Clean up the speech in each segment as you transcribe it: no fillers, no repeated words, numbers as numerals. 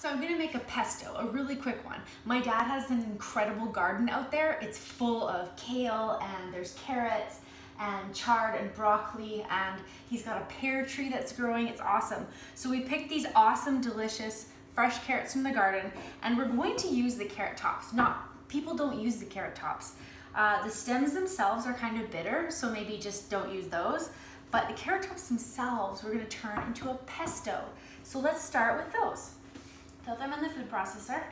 So I'm gonna make a pesto, a really quick one. My dad has an incredible garden out there. It's full of kale and there's carrots and chard and broccoli, and he's got a pear tree that's growing. It's awesome. So we picked these awesome, delicious, fresh carrots from the garden, and we're going to use the carrot tops. People don't use the carrot tops. The stems themselves are kind of bitter, so maybe just don't use those. But the carrot tops themselves, we're gonna turn into a pesto. So let's start with those. Throw them in the food processor.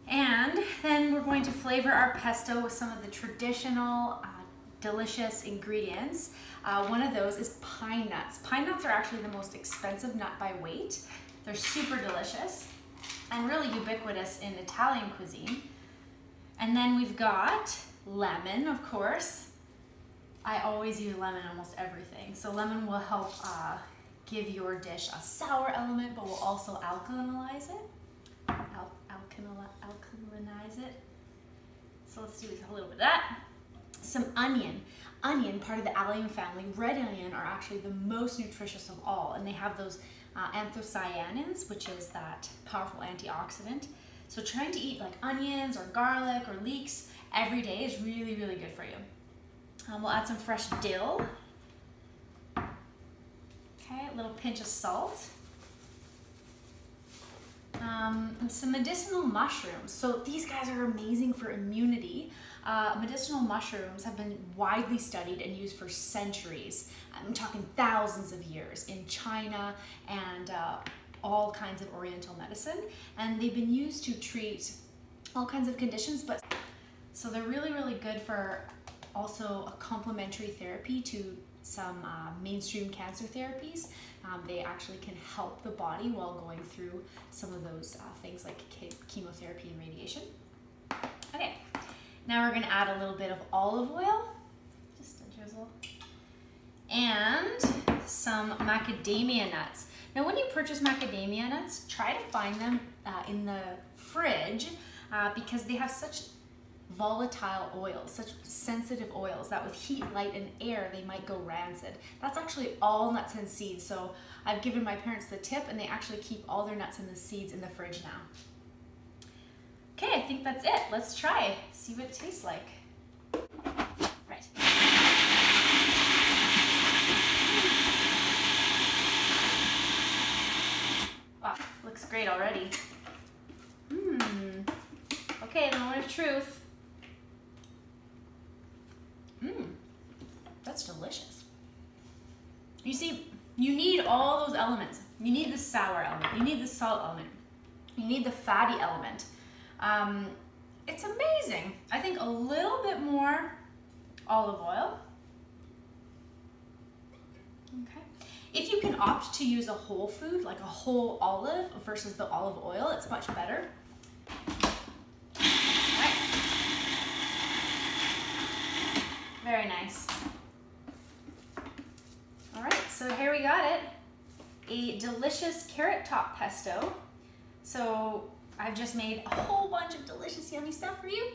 And then we're going to flavor our pesto with some of the traditional delicious ingredients. One of those is pine nuts. Pine nuts are actually the most expensive nut by weight. They're super delicious and really ubiquitous in Italian cuisine. And then we've got lemon, of course. I always use lemon in almost everything. So lemon will help give your dish a sour element, but will also alkalinize it. Alkalinize it. So let's do a little bit of that. Some onion. Onion, part of the allium family. Red onion are actually the most nutritious of all, and they have those anthocyanins, which is that powerful antioxidant. So trying to eat like onions or garlic or leeks every day is really, really good for you. We'll add some fresh dill. Okay, a little pinch of salt. And some medicinal mushrooms. So these guys are amazing for immunity. Medicinal mushrooms have been widely studied and used for centuries. I'm talking thousands of years in China and all kinds of Oriental medicine. And they've been used to treat all kinds of conditions, so they're really, really good for also a complementary therapy to some mainstream cancer therapies. They actually can help the body while going through some of those things like chemotherapy and radiation. Okay, now we're gonna add a little bit of olive oil, just a drizzle, and some macadamia nuts. Now when you purchase macadamia nuts, try to find them in the fridge because they have such volatile oils, such sensitive oils that with heat, light, and air, they might go rancid. That's actually all nuts and seeds. So I've given my parents the tip and they actually keep all their nuts and the seeds in the fridge now. Okay, I think that's it. Let's try, see what it tastes like. Right. Wow, looks great already. Okay, the moment of truth. That's delicious. You see, you need all those elements. You need the sour element, you need the salt element, you need the fatty element. It's amazing. I think a little bit more olive oil. Okay. If you can opt to use a whole food, like a whole olive versus the olive oil, it's much better. All right. Very nice. All right, so here we got it. A delicious carrot top pesto. So I've just made a whole bunch of delicious, yummy stuff for you.